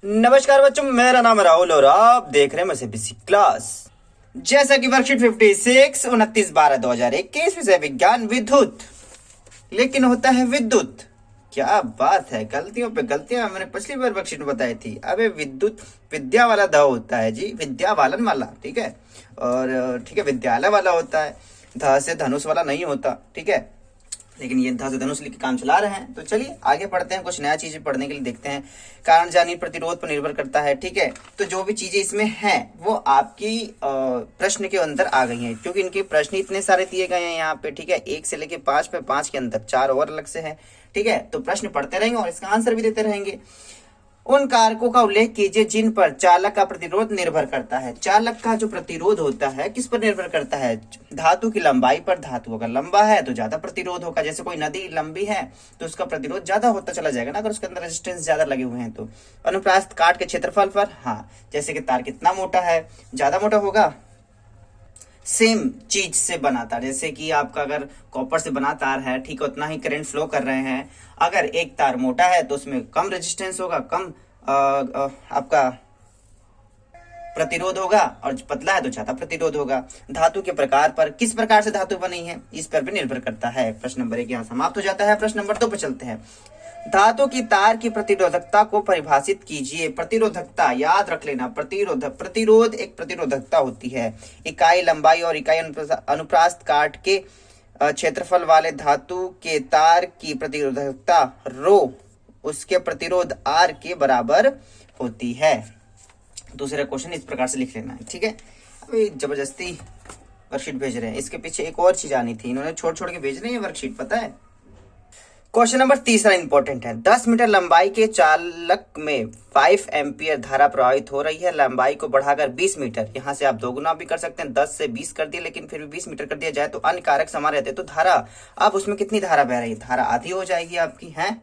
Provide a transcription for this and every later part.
नमस्कार बच्चों, मेरा नाम है राहुल और आप देख रहे हैं MSABC क्लास। जैसा कि वर्कशीट 56 29/12/2021 विषय विज्ञान विद्युत, लेकिन होता है विद्युत। क्या बात है, गलतियों पे गलतियां मैंने पिछली बार वर्कशीट में बताई थी। अबे विद्युत विद्या वाला ध होता है जी, विद्या वालन वाला, ठीक है। और ठीक है, विद्यालय वाला होता है, ध से धनुष वाला नहीं होता, ठीक है। लेकिन ये धा से धनुष लिख के काम चला रहे हैं। तो चलिए आगे पढ़ते हैं, कुछ नया चीजें पढ़ने के लिए देखते हैं। कारण जानी प्रतिरोध पर निर्भर करता है, ठीक है। तो जो भी चीजें इसमें हैं वो आपकी प्रश्न के अंदर आ गई हैं, क्योंकि इनके प्रश्न इतने सारे दिए गए हैं यहाँ पे, ठीक है। 1 से लेके 5 पे, 5 के अंदर 4 और अलग से है, ठीक है। तो प्रश्न पढ़ते रहेंगे और इसका आंसर भी देते रहेंगे। उन कारकों का उल्लेख कीजिए जिन पर चालक का प्रतिरोध निर्भर करता है। चालक का जो प्रतिरोध होता है किस पर निर्भर करता है? धातु की लंबाई पर। धातु अगर लंबा है तो ज्यादा प्रतिरोध होगा। जैसे कोई नदी लंबी है तो उसका प्रतिरोध ज्यादा होता चला जाएगा ना, अगर उसके अंदर रेजिस्टेंस ज्यादा लगे हुए हैं तो। अनुप्रास्थ काट के क्षेत्रफल पर, हाँ, जैसे कि तार कितना मोटा है, ज्यादा मोटा होगा। सेम चीज से बना तार, जैसे कि आपका अगर कॉपर से बना तार है, ठीक है, उतना ही करंट फ्लो कर रहे हैं। अगर एक तार मोटा है तो उसमें कम रेजिस्टेंस होगा, कम आपका प्रतिरोध होगा, और पतला है तो ज्यादा प्रतिरोध होगा। धातु के प्रकार पर, किस प्रकार से धातु बनी है इस पर भी निर्भर करता है। प्रश्न नंबर 1 यहाँ समाप्त हो जाता है। प्रश्न नंबर 2 पर चलते हैं। धातु की तार की प्रतिरोधकता को परिभाषित कीजिए। प्रतिरोधकता याद रख लेना, प्रतिरोध एक प्रतिरोधकता होती है। इकाई लंबाई और इकाई अनुप्रास्थ काट के क्षेत्रफल वाले धातु के तार की प्रतिरोधकता रो उसके प्रतिरोध आर के बराबर होती है। दूसरा क्वेश्चन इस प्रकार से लिख लेना है, ठीक है। अभी जबरदस्ती वर्कशीट भेज रहे हैं, इसके पीछे एक और चीज आनी थी, इन्होंने छोड़ छोड़ के भेज रहे हैं वर्कशीट, पता है। क्वेश्चन नंबर 3 इंपॉर्टेंट है। 10 मीटर लंबाई के चालक में 5 एम्पियर धारा प्रवाहित हो रही है। लंबाई को बढ़ाकर 20 मीटर, यहाँ से आप दोगुना भी कर सकते हैं, 10 से 20 कर दिए, लेकिन फिर भी 20 मीटर कर दिया जाए तो अन्य कारक समान रहते, तो धारा, अब उसमें कितनी धारा बह रही है? धारा आधी हो जाएगी आपकी, है,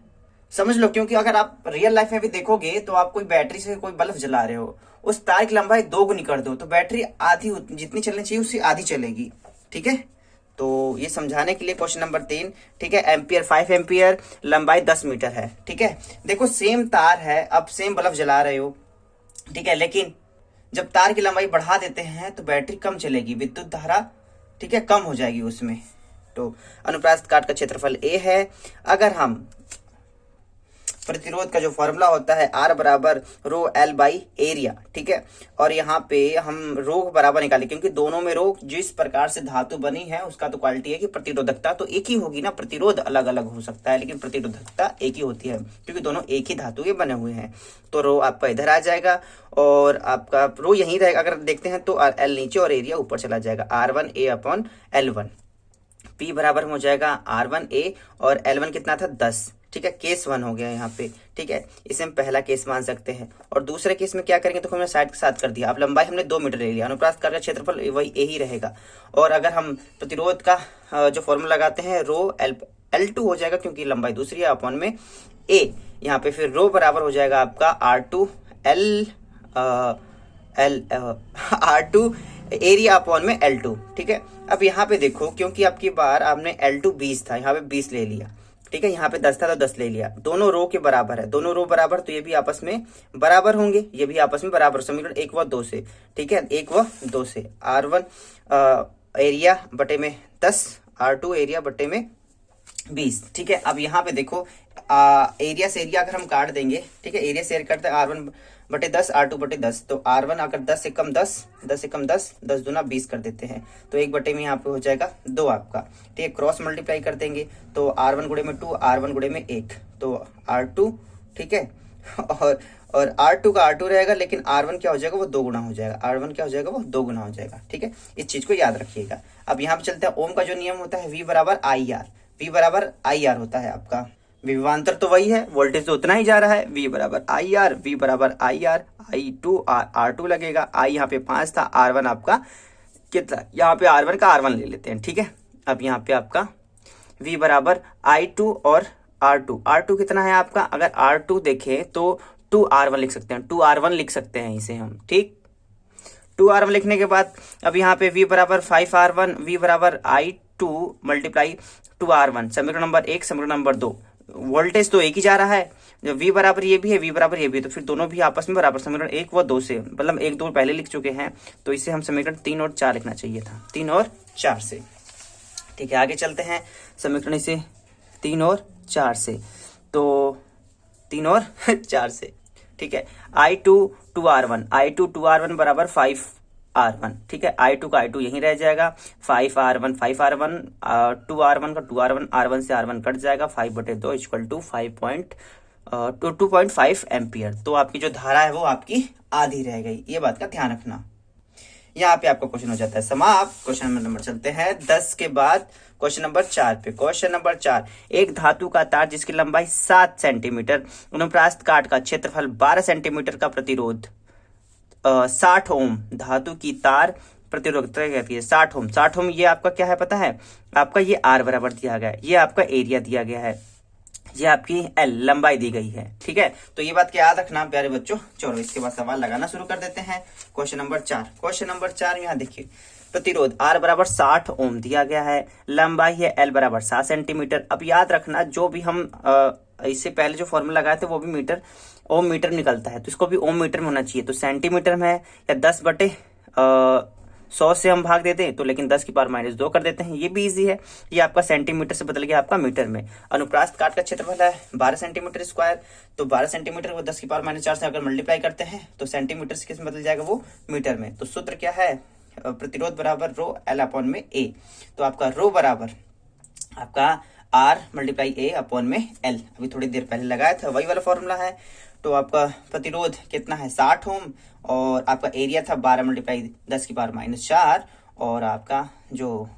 समझ लो। क्योंकि अगर आप रियल लाइफ में भी देखोगे तो आप कोई बैटरी से कोई बल्ब जला रहे हो, उस तार की लंबाई दोगुनी कर दो तो बैटरी आधी जितनी चलनी चाहिए उससे आधी चलेगी, ठीक है। तो ये समझाने के लिए क्वेश्चन नंबर 3, ठीक है। एम्पियर 5 एम्पियर, लंबाई 10 मीटर है, ठीक है। देखो सेम तार है, अब सेम बल्ब जला रहे हो, ठीक है, लेकिन जब तार की लंबाई बढ़ा देते हैं तो बैटरी कम चलेगी, विद्युत धारा, ठीक है, कम हो जाएगी उसमें। तो अनुप्रास्थ काट का क्षेत्रफल A है। अगर हम प्रतिरोध का जो फॉर्मूला होता है R बराबर रो L बाई एरिया, ठीक है। और यहाँ पे हम रो बराबर निकाले, क्योंकि दोनों में रो जिस प्रकार से धातु बनी है उसका तो क्वालिटी है कि प्रतिरोधकता तो एक ही होगी ना। प्रतिरोध अलग अलग हो सकता है लेकिन प्रतिरोधकता एक ही होती है, क्योंकि दोनों एक ही धातु के बने हुए हैं। तो रो आपका इधर आ जाएगा और आपका रो यहीं रहेगा। अगर देखते हैं तो L नीचे और एरिया ऊपर चला जाएगा, R1A/L1। P बराबर हो जाएगा R1A और L1 कितना था? 10, ठीक है। केस 1 हो गया यहाँ पे, ठीक है। इसे हम पहला केस मान सकते हैं। और दूसरे केस में क्या करेंगे, तो हमने साइड के साथ कर दिया। अब लंबाई हमने 2 मीटर ले लिया, अनुप्रास्थ काट का क्षेत्रफल वही ए ही रहेगा। और अगर हम प्रतिरोध का जो फॉर्मूला लगाते हैं, रो L2 हो जाएगा, क्योंकि लंबाई दूसरी है, अपॉन में A। यहाँ पे फिर रो बराबर हो जाएगा आपका R2 एरिया अपॉन में L2, ठीक है। अब यहाँ पे देखो, क्योंकि आपकी बार आपने L2 20 था, यहाँ पे 20 ले लिया, ठीक है। यहाँ पे 10 था तो 10 ले लिया। दोनों रो के बराबर है, दोनों रो बराबर, तो ये भी आपस में बराबर होंगे, ये भी आपस में बराबर। समीकरण 1 व 2 से, ठीक है, 1 व 2 से R1 एरिया बटे में 10, R2 एरिया बटे में 20, ठीक है। अब यहाँ पे देखो एरिया से एरिया अगर हम काट देंगे, ठीक है, एरिया से एरिया काटते हैं, R1 बटे 10, R2 बटे 10, तो R1 अगर 10 से कम 10, 10 से कम 10, 10 दूना 20 कर देते हैं, तो 1 बटे में यहाँ पे हो जाएगा 2 आपका, ठीक है। क्रॉस मल्टीप्लाई कर देंगे तो R1 गुणे में 2, R1 गुणे में 1, तो R2, ठीक है। और R2 का R2 रहेगा, लेकिन R1 क्या हो जाएगा, वो 2 गुना हो जाएगा, R1 क्या हो जाएगा, वो 2 गुना हो जाएगा, ठीक है। इस चीज को याद रखिएगा। अब यहाँ पे चलते हैं, ओम का जो नियम होता है V बराबर IR, V बराबर IR होता है आपका। विभवांतर तो वही है, वोल्टेज तो उतना ही जा रहा है, V बराबर IR, V बराबर IR, I2 R2 लगेगा। I यहाँ पे 5 था, R1 आपका कितना, यहाँ पे R1 का R1 ले लेते हैं, ठीक है। अब यहाँ पे आपका V बराबर I2 और R2 कितना है आपका? अगर R2 देखें तो 2R1 लिख सकते हैं, 2R1 लिख सकते हैं इसे हम, ठीक। 2R1 लिखने के बाद अब यहाँ पे V बराबर 5R1, V बराबर I2 मल्टीप्लाई 2R1, समीकरण नंबर 1, समीकरण नंबर 2। वोल्टेज तो एक ही जा रहा है, जब v बराबर ये भी है, v बराबर ये भी है, तो फिर दोनों भी आपस में बराबर। समीकरण 1 व 2 से, मतलब 1 2 पहले लिख चुके हैं, तो इसे हम समीकरण 3 और 4 लिखना चाहिए था, 3 और 4 से। ठीक है, आगे चलते हैं समीकरण इसे 3 और 4 से, तो 3 और 4 से। ठीक है, I2 2R1, I2 2R1 बराबर 5R1। ठीक है, I2 का I2 यहीं रह जाएगा, 5R1 5R1, 2R1 का 2R1, R1 से R1 कट जाएगा, 5/2 इक्वल टू 2.5 एम्पियर। तो आपकी जो धारा है वो आपकी आधी रह गई, ये बात का ध्यान रखना। यहाँ पे आपका क्वेश्चन हो जाता है समाप्त। क्वेश्चन नंबर चलते हैं 10 के बाद क्वेश्चन नंबर 4 पे। क्वेश्चन नंबर 4, एक धातु का तार जिसकी लंबाई 7 सेंटीमीटर, अनुप्रास्थ काट का क्षेत्रफल 12 सेंटीमीटर का प्रतिरोध 60 ओम, धातु की तार प्रतिरोधकता कहती है 60 ओम। 60 ओम ये आपका क्या है पता है, आपका ये R बराबर दिया गया है, ये आपका एरिया दिया गया है, ये आपकी L लंबाई दी गई है। ठीक है, तो ये बात क्या याद रखना प्यारे बच्चों। चलो इसके बाद सवाल लगाना शुरू कर देते हैं। क्वेश्चन नंबर 4, क्वेश्चन नंबर 4 यहाँ देखिए, प्रतिरोध R बराबर 60 ओम दिया गया है, लंबाई है L बराबर 7 सेंटीमीटर। अब याद रखना जो भी हम इससे पहले जो फॉर्मूला लगाए थे वो भी मीटर ओम मीटर निकलता है, तो इसको भी ओम मीटर में होना चाहिए। तो सेंटीमीटर में है या 10/100 से हम भाग देते हैं तो, लेकिन 10 की पावर -2 कर देते हैं, ये भी इजी है। ये आपका सेंटीमीटर से बदल गया आपका मीटर में। अनुप्रास्थ काट का क्षेत्रफल है 12 सेंटीमीटर स्क्वायर, तो 12 सेंटीमीटर को 10 की पावर -4 से अगर मल्टीप्लाई करते हैं तो सेंटीमीटर से किस में बदल जाएगा, वो मीटर में। तो सूत्र क्या है, प्रतिरोध बराबर रो L अपॉन में A। तो आपका रो बराबर आपका R मल्टीप्लाई A अपॉन में L, अभी थोड़ी देर पहले लगाया था, वही वाला फॉर्मूला है। तो आपका प्रतिरोध कितना है 60 ओम, और आपका एरिया था 12 मल्टीप्लाई 10 की पावर -4, और आपका जो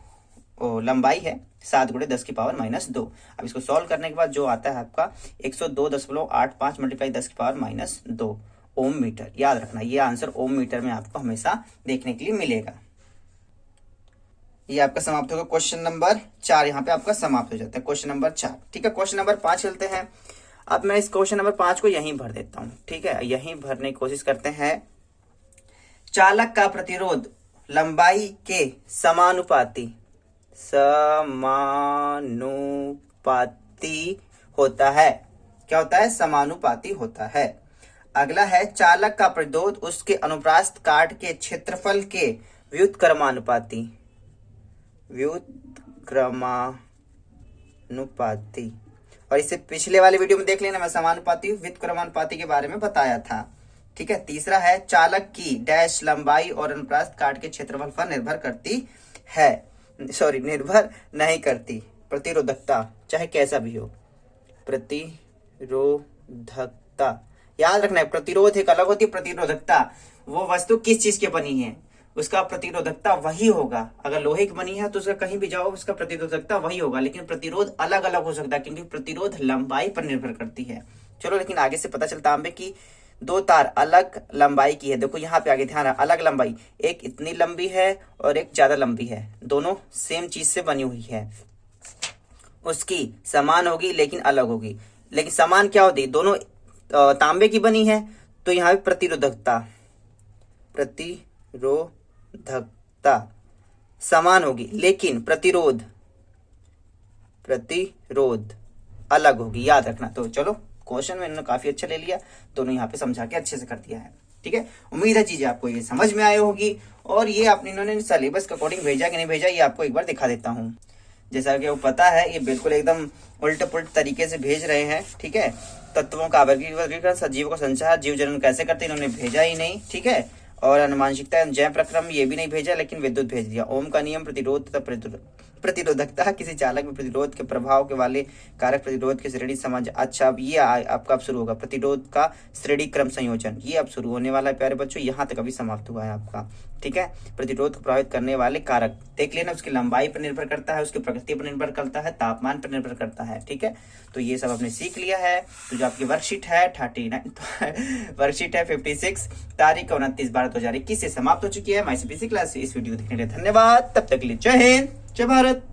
लंबाई है 7 × 10 की पावर -2। अब इसको सॉल्व करने के बाद जो आता है आपका 102.85 मल्टीप्लाई 10 की पावर -2 ओम मीटर। याद रखना ये आंसर ओम मीटर में आपको हमेशा देखने के लिए मिलेगा। ये आपका समाप्त होगा क्वेश्चन नंबर 4, यहाँ पे आपका समाप्त हो जाता है क्वेश्चन नंबर 4। ठीक है, क्वेश्चन नंबर 5 चलते हैं। अब मैं इस क्वेश्चन नंबर 5 को यहीं भर देता हूँ। ठीक है, यहीं भरने की कोशिश करते हैं। चालक का प्रतिरोध लंबाई के समानुपाती होता है। क्या होता है, समानुपाती होता है। अगला है चालक का प्रतिरोध उसके अनुप्रास्थ काट के क्षेत्रफल के व्युत्क्रमानुपाती। और इससे पिछले वाले वीडियो में देख लेना, मैं समानुपाती व्युत्क्रमानुपाती के बारे में बताया था। ठीक है, तीसरा है चालक की डैश लंबाई और अनुप्रास्थ काट के क्षेत्रफल पर निर्भर करती है, निर्भर नहीं करती। प्रतिरोधकता चाहे कैसा भी हो, प्रतिरोधकता याद रखना है। प्रतिरोध एक अलग होती है, प्रतिरोधकता वो वस्तु किस चीज की बनी है उसका प्रतिरोधकता वही होगा। अगर लोहे की बनी है तो उसका कहीं भी जाओ उसका प्रतिरोधकता वही होगा, लेकिन प्रतिरोध अलग अलग हो सकता है क्योंकि प्रतिरोध लंबाई पर निर्भर करती है। चलो, लेकिन आगे से पता चलता तांबे की 2 तार अलग लंबाई की है। देखो यहाँ पे आगे ध्यान है, अलग लंबाई, एक इतनी लंबी है और एक ज्यादा लंबी है, दोनों सेम चीज से बनी हुई है। उसकी समान होगी लेकिन अलग होगी। लेकिन समान क्या होती, दोनों तांबे की बनी है तो यहाँ पे प्रतिरोधकता समान होगी, लेकिन प्रतिरोध अलग होगी। याद रखना। तो चलो, क्वेश्चन में इन्होंने काफी अच्छा ले लिया, दोनों यहाँ पे समझा के अच्छे से कर दिया है। ठीक है, उम्मीद है चीजें आपको ये समझ में आई होगी। और ये इन्होंने सिलेबस के अकॉर्डिंग भेजा कि नहीं भेजा, ये आपको एक बार दिखा देता हूँ। जैसा कि वो पता है, ये बिल्कुल एकदम उल्टे पुल्ट तरीके से भेज रहे हैं। ठीक है, तत्वों का वर्गीकरण, सजीवों का संचार, जीव जनन कैसे करते इन्होंने भेजा ही नहीं। ठीक है, और अनुमानशिकता जय प्रक्रम ये भी नहीं भेजा, लेकिन विद्युत भेज दिया। ओम का नियम, प्रतिरोध तथा प्रतिरोधकता, किसी चालक में प्रतिरोध के प्रभाव के वाले कारक प्रतिरोध की श्रेणी समझ। अच्छा, अब ये आपका अब शुरू होगा प्रतिरोध का श्रेणी क्रम संयोजन, ये अब शुरू होने वाला है प्यारे बच्चों। यहाँ तक अभी समाप्त हुआ है आपका। ठीक है, प्रतिरोध को प्रभावित करने वाले कारक देख लेना, उसकी लंबाई पर निर्भर करता है, उसकी प्रकृति पर निर्भर करता है, तापमान पर निर्भर करता है। ठीक है, तो ये सब आपने सीख लिया है। तो जो आपकी वर्कशीट है 39 वर्कशीट है 56 तारीख 29/12/2021 से समाप्त हो चुकी है। माई CPC क्लास। इस वीडियो देखने के लिए धन्यवाद। तब तक के लिए जय हिंद, जय भारत।